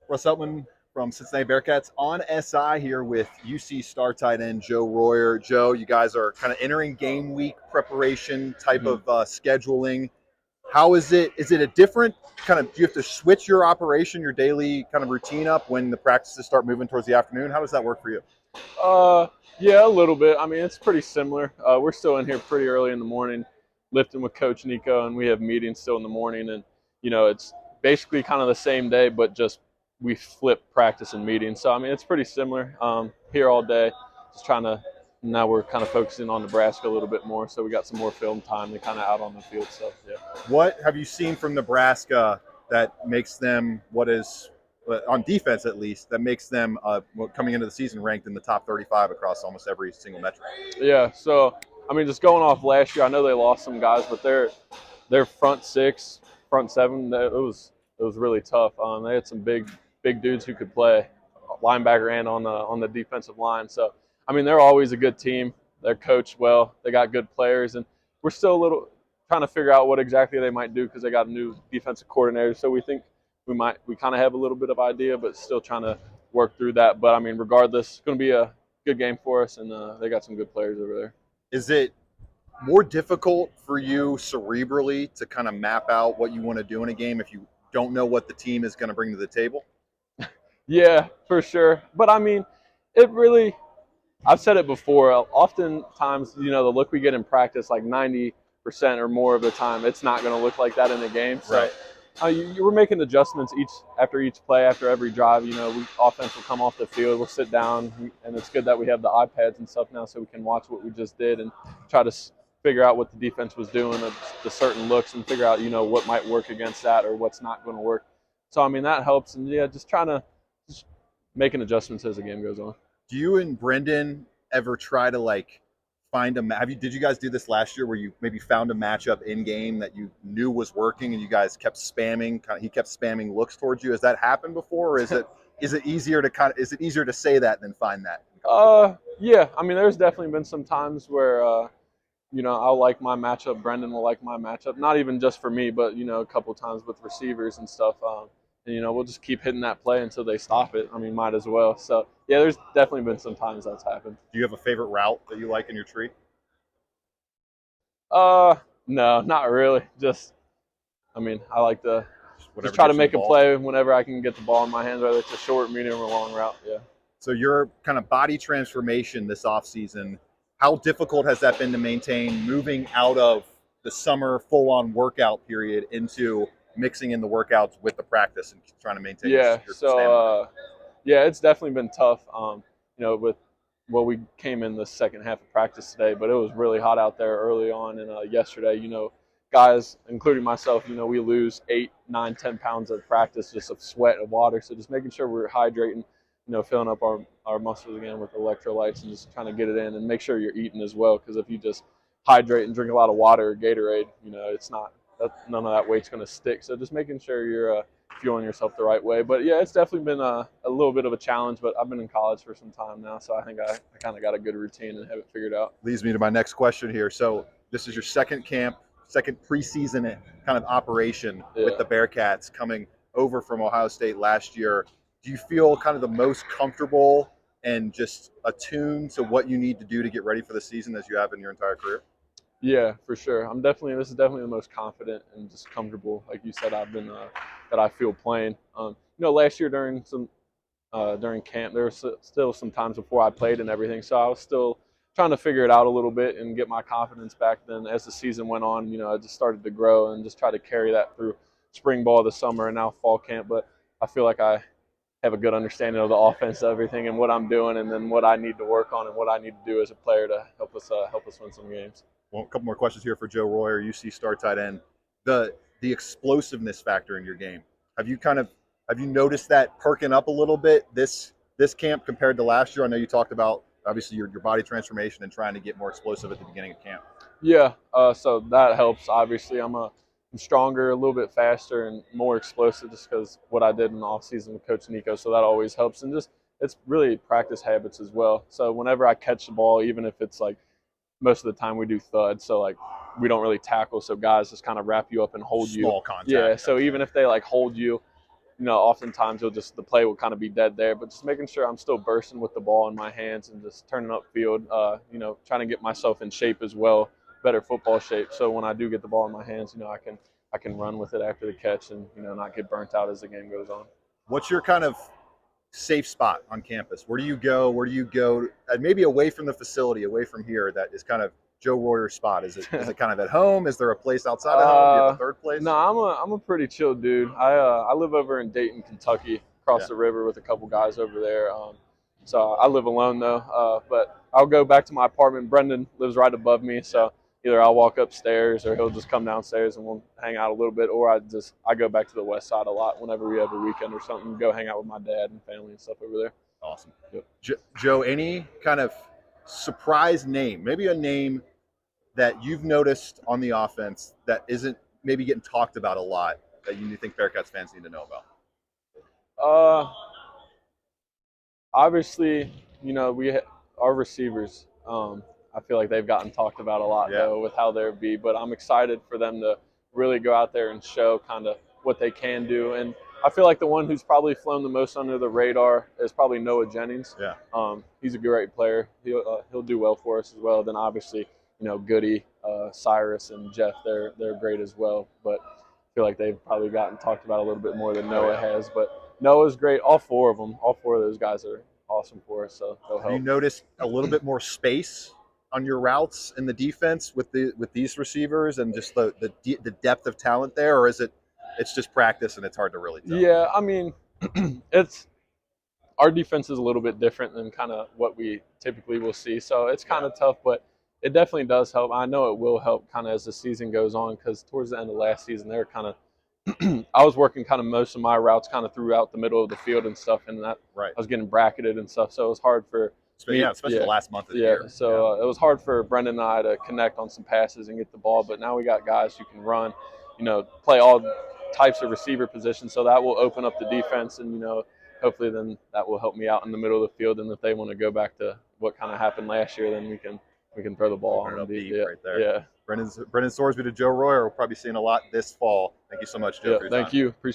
Russ Eltman from Cincinnati Bearcats on SI here with UC star tight end Joe Royer. Joe, you guys are kind of entering game week preparation type Mhm. of scheduling. How is it? Is it a different kind of? Do you have to switch your operation, your daily kind of routine up when the practices start moving towards the afternoon? How does that work for you? Uh, yeah, a little bit. I mean, it's pretty similar. We're still in here pretty early in the morning, lifting with Coach Nico, and we have meetings still in the morning. And it's basically kind of the same day, but just we flip practice and meetings. So I mean, it's pretty similar. Here all day, just trying to. Now we're kind of focusing on Nebraska a little bit more, so we got some more film time to kind of out on the field stuff. Yeah. What have you seen from Nebraska that makes them what is on defense at least that makes them coming into the season ranked in the top 35 across almost every single metric? Yeah. So I mean, just going off last year, I know they lost some guys, but their front six, front seven, it was really tough. They had some big dudes who could play linebacker and on the defensive line. So I mean, they're always a good team. They're coached well. They got good players, and we're still a little trying to figure out what exactly they might do because they got a new defensive coordinator. So we think we kind of have a little bit of idea, but still trying to work through that. But I mean, regardless, it's going to be a good game for us, and they got some good players over there. Is it more difficult for you cerebrally to kind of map out what you want to do in a game if you don't know what the team is going to bring to the table? Yeah, for sure. But I mean, it really, I've said it before. Oftentimes, the look we get in practice, like 90% or more of the time, it's not going to look like that in the game. So Right. you were making adjustments each play, after every drive. Offense will come off the field, we'll sit down, and it's good that we have the iPads and stuff now, so we can watch what we just did and try to figure out what the defense was doing, the certain looks, and figure out what might work against that or what's not going to work. So I mean that helps, and yeah, just trying to just making adjustments as the game goes on. Do you and Brendan ever try to like find a have you did you guys do this last year where you maybe found a matchup in game that you knew was working and you guys kept spamming he kept spamming looks towards you? Has that happened before, or is it easier to is it easier to say that than find that in college football? Yeah, I mean, there's definitely been some times where I'll like my matchup. Brendan will like my matchup. Not even just for me, but a couple times with receivers and stuff. And we'll just keep hitting that play until they stop it. I mean, might as well. So yeah, there's definitely been some times that's happened. Do you have a favorite route that you like in your tree? Uh, no, not really. Just, I mean, I like to just Whatever try to gets you the make a ball. play whenever I can get the ball in my hands, whether it's a short, medium, or long route. Yeah. So your kind of body transformation this offseason, how difficult has that been to maintain moving out of the summer full-on workout period into mixing in the workouts with the practice and trying to maintain Yeah. your So, stamina? yeah, it's definitely been tough. With we came in the second half of practice today, but it was really hot out there early on, and yesterday, guys, including myself, we lose 8, 9, 10 pounds of practice just of sweat and water. So just making sure we're hydrating, filling up our muscles again with electrolytes and just trying to get it in and make sure you're eating as well. Because if you just hydrate and drink a lot of water or Gatorade, it's not none of that weight's going to stick. So just making sure you're fueling yourself the right way. But yeah, it's definitely been a little bit of a challenge. But I've been in college for some time now, so I think I kind of got a good routine and have it figured out. Leads me to my next question here. So this is your second camp, second preseason kind of operation with Yeah. the Bearcats coming over from Ohio State last year. Do you feel kind of the most comfortable and just attuned to what you need to do to get ready for the season as you have in your entire career? Yeah, for sure. This is definitely the most confident and just comfortable, like you said, I've been that I feel playing. Last year during camp, there was still some times before I played and everything, so I was still trying to figure it out a little bit and get my confidence back. Then as the season went on, I just started to grow and just try to carry that through spring ball, the summer, and now fall camp. But I feel like I have a good understanding of the offense, everything, and what I'm doing, and then what I need to work on and what I need to do as a player to help us win some games. Well, a couple more questions here for Joe Royer, UC star tight end. The explosiveness factor in your game. Have you kind of have you noticed that perking up a little bit this camp compared to last year? I know you talked about obviously your body transformation and trying to get more explosive at the beginning of camp. Yeah, so that helps. Obviously, I'm stronger, a little bit faster, and more explosive just because what I did in the off season with Coach Nico. So that always helps, and just it's really practice habits as well. So whenever I catch the ball, even if it's like most of the time we do thud, so like we don't really tackle, so guys just kind of wrap you up and hold you. Small Yeah, contact. so even if they like hold you, oftentimes the play will kind of be dead there, but just making sure I'm still bursting with the ball in my hands and just turning upfield, trying to get myself in shape as well, better football shape. So when I do get the ball in my hands, I can run with it after the catch and, not get burnt out as the game goes on. What's your kind of safe spot on campus? Where do you go? Where do you go? Maybe away from the facility, away from here, that is kind of Joe Royer's spot. Is it kind of at home? Is there a place outside of home? Do you have a third No, place? I'm a pretty chill dude. I live over in Dayton, Kentucky, across Yeah. the river with a couple guys over there. So I live alone though. But I'll go back to my apartment. Brendan lives right above me, so either I'll walk upstairs or he'll just come downstairs and we'll hang out a little bit. Or I go back to the west side a lot whenever we have a weekend or something. Go hang out with my dad and family and stuff over there. Awesome. Yep. Joe, any kind of surprise name, maybe a name that you've noticed on the offense that isn't maybe getting talked about a lot that you think Bearcats fans need to know about? Uh, Obviously, our receivers. I feel like they've gotten talked about a lot though with how they're be, but I'm excited for them to really go out there and show kind of what they can do. And I feel like the one who's probably flown the most under the radar is probably Noah Jennings. Yeah. He's a great player. He'll do well for us as well. Then obviously, Goody, Cyrus, and Jeff, they're great as well. But I feel like they've probably gotten talked about a little bit more than Noah has. But Noah's great. All four of them. All four of those guys are awesome for us. So they'll help. Have you noticed a little bit more space on your routes in the defense with these receivers and just the depth of talent there, or it's just practice and it's hard to really tell? Yeah, I mean, it's our defense is a little bit different than kind of what we typically will see. So it's kind of tough, but it definitely does help. I know it will help kind of as the season goes on because towards the end of last season, they were kind of I was working kind of most of my routes kind of throughout the middle of the field and stuff, and that Right. I was getting bracketed and stuff. So it was hard for me. Yeah, especially the last month of the year. So it was hard for Brendan and I to connect on some passes and get the ball. But now we got guys who can run, play all types of receiver positions. So that will open up the defense, and hopefully then that will help me out in the middle of the field. And if they want to go back to what kind of happened last year, then we can throw the ball on deep right there. Yeah. Brendan Sorsby to Joe Royer. We'll probably be seeing a lot this fall. Thank you so much, Joe. Yeah, for your thank time. you. Appreciate it.